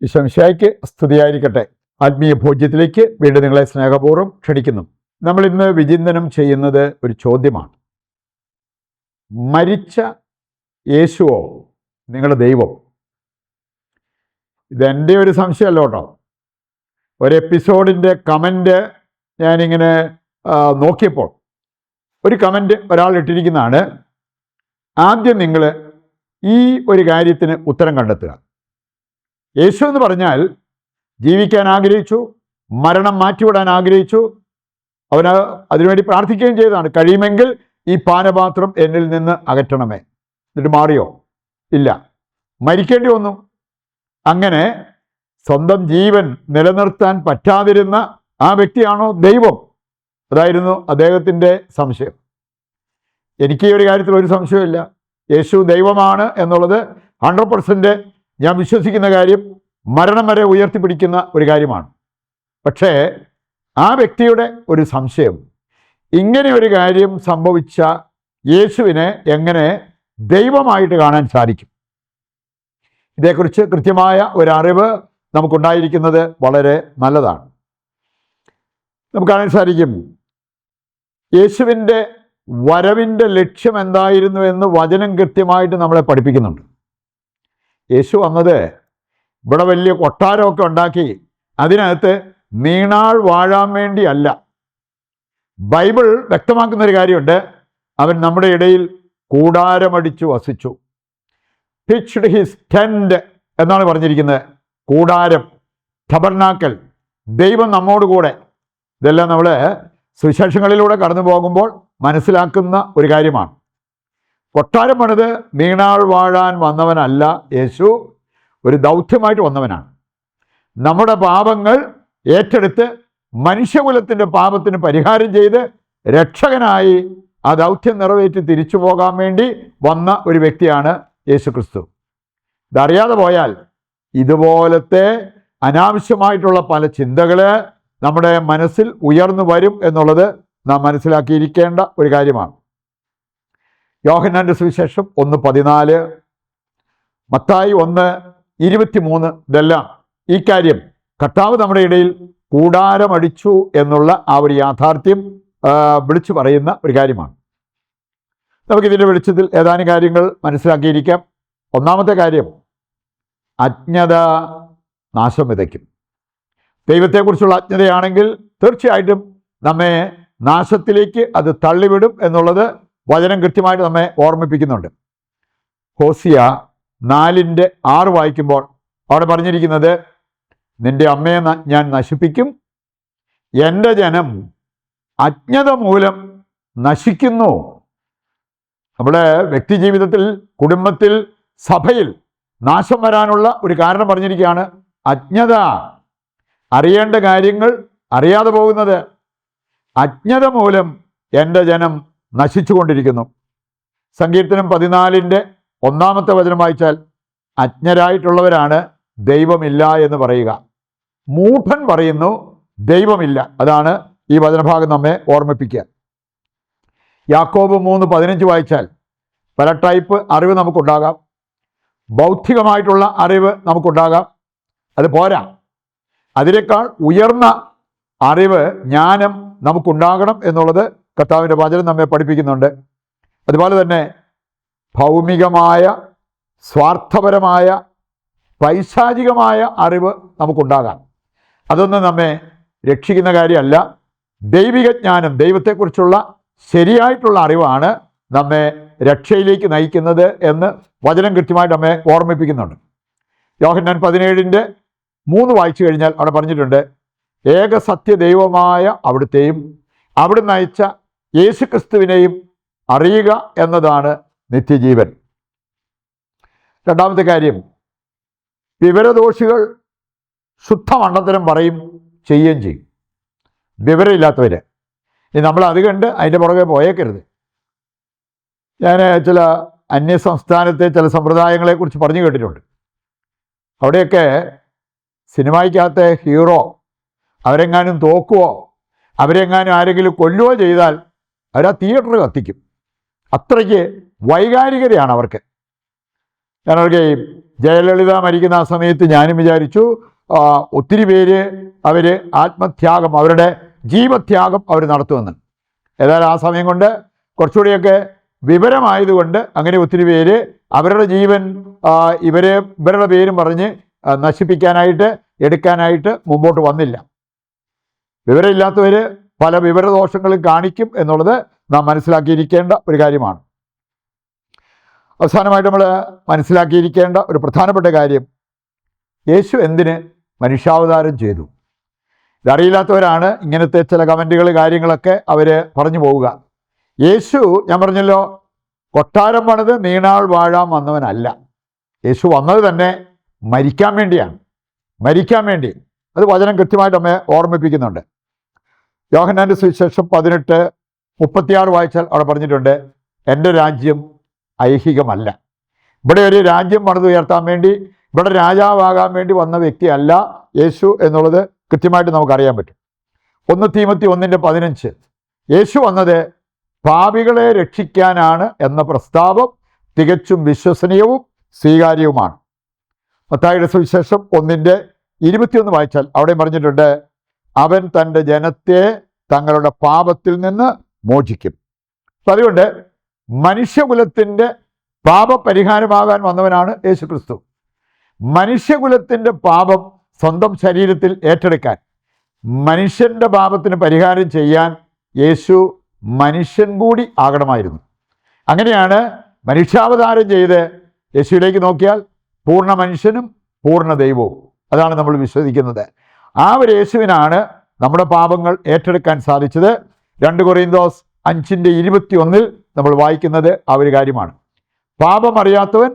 ഈശോമിശിഹായ്ക്ക് സ്തുതിയായിരിക്കട്ടെ. ആത്മീയ ഭോജ്യത്തിലേക്ക് വീണ്ടും നിങ്ങളെ സ്നേഹപൂർവ്വം ക്ഷണിക്കുന്നു. നമ്മൾ ഇന്ന് വിചിന്തനം ചെയ്യുന്നത് ഒരു ചോദ്യമാണ്. മരിച്ച യേശുവോ നിങ്ങളുടെ ദൈവം? ഇതെൻ്റെ ഒരു സംശയമല്ല കേട്ടോ. ഒരു എപ്പിസോഡിൻ്റെ കമൻറ്റ് ഞാനിങ്ങനെ നോക്കിയപ്പോൾ ഒരു കമൻറ്റ് ഒരാൾ ഇട്ടിരിക്കുന്നതാണ്, ആദ്യം നിങ്ങൾ ഈ ഒരു കാര്യത്തിന് ഉത്തരം കണ്ടെത്തുക. യേശു എന്ന് പറഞ്ഞാൽ ജീവിക്കാൻ ആഗ്രഹിച്ചു, മരണം മാറ്റിവിടാൻ ആഗ്രഹിച്ചു, അവന് അതിനുവേണ്ടി പ്രാർത്ഥിക്കുകയും ചെയ്തതാണ്. കഴിയുമെങ്കിൽ ഈ പാനപാത്രം എന്നിൽ നിന്ന് അകറ്റണമേ. എന്നിട്ട് മാറിയോ? ഇല്ല, മരിക്കേണ്ടി വന്നു. അങ്ങനെ സ്വന്തം ജീവൻ നിലനിർത്താൻ പറ്റാതിരുന്ന ആ വ്യക്തിയാണോ ദൈവം? അതായിരുന്നു അദ്ദേഹത്തിൻ്റെ സംശയം. എനിക്ക് ഈ ഒരു കാര്യത്തിൽ ഒരു സംശയമില്ല. യേശു ദൈവമാണ് എന്നുള്ളത് 100% ഞാൻ വിശ്വസിക്കുന്ന കാര്യം, മരണം വരെ ഉയർത്തിപ്പിടിക്കുന്ന ഒരു കാര്യമാണ്. പക്ഷേ ആ വ്യക്തിയുടെ ഒരു സംശയം, ഇങ്ങനെ ഒരു കാര്യം സംഭവിച്ച യേശുവിനെ എങ്ങനെ ദൈവമായിട്ട് കാണാൻ സാധിക്കും? ഇതേക്കുറിച്ച് കൃത്യമായ ഒരറിവ് നമുക്കുണ്ടായിരിക്കുന്നത് വളരെ നല്ലതാണ്. നമുക്ക് കാണാൻ സാധിക്കും, യേശുവിൻ്റെ വരവിൻ്റെ ലക്ഷ്യം എന്തായിരുന്നു എന്ന് വചനം കൃത്യമായിട്ട് നമ്മളെ പഠിപ്പിക്കുന്നുണ്ട്. യേശു വന്നത് ഇവിടെ വലിയ കൊട്ടാരമൊക്കെ ഉണ്ടാക്കി അതിനകത്ത് നീണാൾ വാഴാൻ വേണ്ടിയല്ല. ബൈബിൾ വ്യക്തമാക്കുന്ന ഒരു കാര്യമുണ്ട്, അവൻ നമ്മുടെ ഇടയിൽ കൂടാരമടിച്ചു വസിച്ചു. പിച്ച്ഡ് ഹിസ് ടെന്റ് എന്നാണ് പറഞ്ഞിരിക്കുന്നത്. കൂടാരം, ടബർനാക്കൽ, ദൈവം നമ്മോട് കൂടെ. ഇതെല്ലാം നമ്മൾ സുവിശേഷങ്ങളിലൂടെ കടന്നു പോകുമ്പോൾ മനസ്സിലാക്കുന്ന ഒരു കാര്യമാണ്. കൊട്ടാരം പണിത് നീണാൾ വാഴാൻ വന്നവനല്ല യേശു, ഒരു ദൗത്യമായിട്ട് വന്നവനാണ്. നമ്മുടെ പാപങ്ങൾ ഏറ്റെടുത്ത് മനുഷ്യകുലത്തിൻ്റെ പാപത്തിന് പരിഹാരം ചെയ്ത് രക്ഷകനായി ആ ദൗത്യം നിറവേറ്റി തിരിച്ചു പോകാൻ വേണ്ടി വന്ന ഒരു വ്യക്തിയാണ് യേശു ക്രിസ്തു. ഇതറിയാതെ പോയാൽ ഇതുപോലത്തെ അനാവശ്യമായിട്ടുള്ള പല ചിന്തകൾ നമ്മുടെ മനസ്സിൽ ഉയർന്നു വരും എന്നുള്ളത് നാം മനസ്സിലാക്കിയിരിക്കേണ്ട ഒരു കാര്യമാണ്. യോഹന്നാന്റെ സുവിശേഷം 1:14, മത്തായി 1:23, ഇതെല്ലാം ഈ കാര്യം കർത്താവ് നമ്മുടെ ഇടയിൽ കൂടാരമടിച്ചു എന്നുള്ള ആ ഒരു യാഥാർത്ഥ്യം വിളിച്ചു പറയുന്ന ഒരു കാര്യമാണ്. നമുക്കിതിൻ്റെ വെളിച്ചത്തിൽ ഏതാനും കാര്യങ്ങൾ മനസ്സിലാക്കിയിരിക്കാം. ഒന്നാമത്തെ കാര്യം, അജ്ഞത നാശം വിതയ്ക്കും. ദൈവത്തെക്കുറിച്ചുള്ള അജ്ഞതയാണെങ്കിൽ തീർച്ചയായിട്ടും നമ്മെ നാശത്തിലേക്ക് അത് തള്ളിവിടും എന്നുള്ളത് വചനം കൃത്യമായിട്ട് നമ്മെ ഓർമ്മിപ്പിക്കുന്നുണ്ട്. ഹോസിയ 4:6 വായിക്കുമ്പോൾ അവിടെ പറഞ്ഞിരിക്കുന്നത്, നിന്റെ അമ്മയെ ഞാൻ നശിപ്പിക്കും, എൻ്റെ ജനം അജ്ഞത മൂലം നശിക്കുന്നു. നമ്മുടെ വ്യക്തി ജീവിതത്തിൽ, കുടുംബത്തിൽ, സഭയിൽ നാശം വരാനുള്ള ഒരു കാരണം പറഞ്ഞിരിക്കുകയാണ് അജ്ഞത. അറിയേണ്ട കാര്യങ്ങൾ അറിയാതെ പോകുന്നത്. അജ്ഞത മൂലം എൻ്റെ ജനം നശിച്ചു കൊണ്ടിരിക്കുന്നു. സങ്കീർത്തനം 14:1 വചനം വായിച്ചാൽ, അജ്ഞരായിട്ടുള്ളവരാണ് ദൈവമില്ല എന്ന് പറയുക. മൂഢൻ പറയുന്നു ദൈവമില്ല. അതാണ് ഈ വചനഭാഗം നമ്മെ ഓർമ്മിപ്പിക്കുക. യാക്കോബ് 3:15 വായിച്ചാൽ, പല ടൈപ്പ് അറിവ് നമുക്കുണ്ടാകാം. ബൗദ്ധികമായിട്ടുള്ള അറിവ് നമുക്കുണ്ടാകാം, അത് പോരാ. അതിനേക്കാൾ ഉയർന്ന അറിവ്, ജ്ഞാനം നമുക്കുണ്ടാകണം എന്നുള്ളത് കർത്താവിൻ്റെ വചനം നമ്മെ പഠിപ്പിക്കുന്നുണ്ട്. അതുപോലെ തന്നെ ഭൗമികമായ, സ്വാർത്ഥപരമായ, പൈശാചികമായ അറിവ് നമുക്കുണ്ടാകാം. അതൊന്നും നമ്മെ രക്ഷിക്കുന്ന കാര്യമല്ല. ദൈവിക ജ്ഞാനം, ദൈവത്തെക്കുറിച്ചുള്ള ശരിയായിട്ടുള്ള അറിവാണ് നമ്മെ രക്ഷയിലേക്ക് നയിക്കുന്നത് എന്ന് വചനം കൃത്യമായിട്ട് നമ്മെ ഓർമ്മിപ്പിക്കുന്നുണ്ട്. യോഹന്നാൻ 17:3 വായിച്ചു കഴിഞ്ഞാൽ അവിടെ പറഞ്ഞിട്ടുണ്ട്, ഏക സത്യ ദൈവമായ അവിടുത്തെയും അവിടുന്ന് അയച്ച യേശു ക്രിസ്തുവിനെയും അറിയുക എന്നതാണ് നിത്യജീവൻ. രണ്ടാമത്തെ കാര്യം, വിവരദോഷികൾ ശുദ്ധമണ്ടത്തരം പറയും, ചെയ്യുകയും ചെയ്യും. വിവരമില്ലാത്തവർ. നമ്മൾ അത് കണ്ട് അതിൻ്റെ പുറകെ പോയേക്കരുത്. ഞാൻ ചില അന്യസംസ്ഥാനത്തെ ചില സമ്പ്രദായങ്ങളെക്കുറിച്ച് പറഞ്ഞു കേട്ടിട്ടുണ്ട്. അവിടെയൊക്കെ സിനിമയ്ക്കകത്തെ ഹീറോ അവരെങ്ങാനും തോക്കുവോ അവരെങ്ങാനും ആരെങ്കിലും കൊല്ലുകയോ ചെയ്താൽ അവരാ തിയേറ്റർ കത്തിക്കും. അത്രയ്ക്ക് വൈകാരികതയാണ് അവർക്ക്. ഞാനവർക്ക് ജയലളിത മരിക്കുന്ന ആ സമയത്ത് ഞാനും വിചാരിച്ചു ഒത്തിരി പേര് അവർ ആത്മത്യാഗം, അവരുടെ ജീവത്യാഗം അവർ നടത്തുമെന്ന്. ഏതായാലും ആ സമയം കൊണ്ട് കുറച്ചുകൂടിയൊക്കെ വിവരമായതുകൊണ്ട് അങ്ങനെ ഒത്തിരി പേര് അവരുടെ ജീവൻ ഇവരുടെ പേരും പറഞ്ഞ് നശിപ്പിക്കാനായിട്ട് എടുക്കാനായിട്ട് മുമ്പോട്ട് വന്നില്ല. വിവരമില്ലാത്തവർ പല വിവരദോഷങ്ങളും കാണിക്കും എന്നുള്ളത് നാം മനസ്സിലാക്കിയിരിക്കേണ്ട ഒരു കാര്യമാണ്. അവസാനമായിട്ട് നമ്മൾ മനസ്സിലാക്കിയിരിക്കേണ്ട ഒരു പ്രധാനപ്പെട്ട കാര്യം, യേശു എന്തിന് മനുഷ്യാവതാരം ചെയ്തു? ഇതറിയില്ലാത്തവരാണ് ഇങ്ങനത്തെ ചില കമൻറ്റുകൾ കാര്യങ്ങളൊക്കെ അവർ പറഞ്ഞു പോവുക. യേശു, ഞാൻ പറഞ്ഞല്ലോ, കൊട്ടാരം പണിത് നീണാൾ വാഴാൻ വന്നവനല്ല. യേശു വന്നത് തന്നെ മരിക്കാൻ വേണ്ടിയാണ്. മരിക്കാൻ വേണ്ടി. അത് വചനം കൃത്യമായിട്ട് നമ്മെ ഓർമ്മിപ്പിക്കുന്നുണ്ട്. യോഹന്നാൻ്റെ സുവിശേഷം 18:36 വായിച്ചാൽ അവിടെ പറഞ്ഞിട്ടുണ്ട്, എൻ്റെ രാജ്യം ഐഹികമല്ല. ഇവിടെ ഒരു രാജ്യം പണിതുയർത്താൻ വേണ്ടി, ഇവിടെ രാജാവാകാൻ വേണ്ടി വന്ന വ്യക്തിയല്ല യേശു എന്നുള്ളത് കൃത്യമായിട്ട് നമുക്കറിയാൻ പറ്റും. 1 തീമോത്തി 1:15 യേശു വന്നത് പാപികളെ രക്ഷിക്കാനാണ് എന്ന പ്രസ്താവം തികച്ചും വിശ്വസനീയവും സ്വീകാര്യവുമാണ്. മത്തായിയുടെ സുവിശേഷം 1:21 വായിച്ചാൽ അവിടെ പറഞ്ഞിട്ടുണ്ട്, അവൻ തൻ്റെ ജനത്തെ തങ്ങളുടെ പാപത്തിൽ നിന്ന് മോചിക്കും. അപ്പം അതുകൊണ്ട് മനുഷ്യകുലത്തിൻ്റെ പാപപരിഹാരമാകാൻ വന്നവനാണ് യേശു ക്രിസ്തു. മനുഷ്യകുലത്തിൻ്റെ പാപം സ്വന്തം ശരീരത്തിൽ ഏറ്റെടുക്കാൻ, മനുഷ്യൻ്റെ പാപത്തിന് പരിഹാരം ചെയ്യാൻ യേശു മനുഷ്യൻ കൂടി ആകണമായിരുന്നു. അങ്ങനെയാണ് മനുഷ്യാവതാരം ചെയ്ത് യേശുവിലേക്ക് നോക്കിയാൽ പൂർണ്ണ മനുഷ്യനും പൂർണ്ണ ദൈവവും. അതാണ് നമ്മൾ വിശ്വസിക്കുന്നത്. ആ ഒരു യേശുവിനാണ് നമ്മുടെ പാപങ്ങൾ ഏറ്റെടുക്കാൻ സാധിച്ചത്. 2 കൊറിന്തോസ് 5:21 നമ്മൾ വായിക്കുന്നത് ആ ഒരു കാര്യമാണ്. പാപം അറിയാത്തവൻ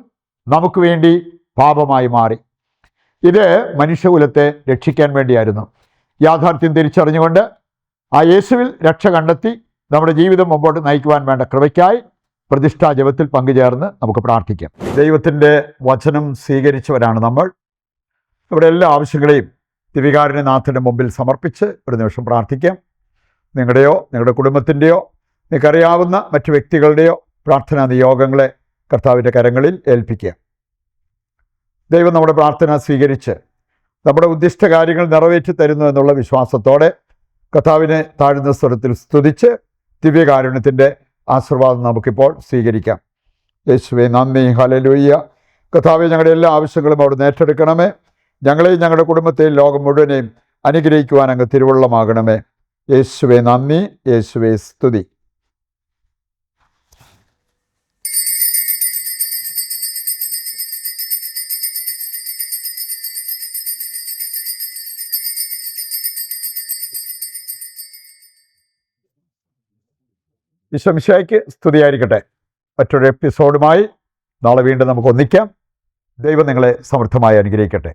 നമുക്ക് വേണ്ടി പാപമായി മാറി. ഇത് മനുഷ്യകുലത്തെ രക്ഷിക്കാൻ വേണ്ടിയായിരുന്നു. യാഥാർത്ഥ്യം തിരിച്ചറിഞ്ഞുകൊണ്ട് ആ യേശുവിൽ രക്ഷ കണ്ടെത്തി നമ്മുടെ ജീവിതം മുമ്പോട്ട് നയിക്കുവാൻ വേണ്ട കൃപയ്ക്കായി പ്രതിഷ്ഠാ ജപത്തിൽ പങ്കുചേർന്ന് നമുക്ക് പ്രാർത്ഥിക്കാം. ദൈവത്തിൻ്റെ വചനം സ്വീകരിച്ചവരാണ് നമ്മൾ. നമ്മുടെ എല്ലാ ആവശ്യങ്ങളെയും ദിവികാരുണ്യനാഥൻ്റെ മുമ്പിൽ സമർപ്പിച്ച് ഒരു നിമിഷം പ്രാർത്ഥിക്കാം. നിങ്ങളുടെയോ നിങ്ങളുടെ കുടുംബത്തിൻ്റെയോ നിങ്ങൾക്കറിയാവുന്ന മറ്റു വ്യക്തികളുടെയോ പ്രാർത്ഥനാ നിയോഗങ്ങളെ കർത്താവിൻ്റെ കരങ്ങളിൽ ഏൽപ്പിക്കുക. ദൈവം നമ്മുടെ പ്രാർത്ഥന സ്വീകരിച്ച് നമ്മുടെ ഉദ്ദിഷ്ട കാര്യങ്ങൾ നിറവേറ്റി തരുന്നു എന്നുള്ള വിശ്വാസത്തോടെ കർത്താവിനെ താഴ്ന്ന സ്വരത്തിൽ സ്തുതിച്ച് ദിവ്യകാരുണ്യത്തിൻ്റെ ആശീർവാദം നമുക്കിപ്പോൾ സ്വീകരിക്കാം. യേശുവേ നന്ദി, ഹല്ലേലൂയ. കർത്താവേ, ഞങ്ങളുടെ എല്ലാ ആവശ്യങ്ങളും അവിടുന്ന് ഏറ്റെടുക്കണമേ. ഞങ്ങളെയും ഞങ്ങളുടെ കുടുംബത്തെയും ലോകം മുഴുവനെയും അനുഗ്രഹിക്കുവാൻ അങ്ങ് തിരുവുള്ളമാകണമേ. യേശുവേ നന്ദി, യേശുവേ സ്തുതി. ഈശോമിശിഹായ്ക്ക് സ്തുതിയായിരിക്കട്ടെ. മറ്റൊരു എപ്പിസോഡുമായി നാളെ വീണ്ടും നമുക്ക് ഒന്നിക്കാം. ദൈവം നിങ്ങളെ സമൃദ്ധമായി അനുഗ്രഹിക്കട്ടെ.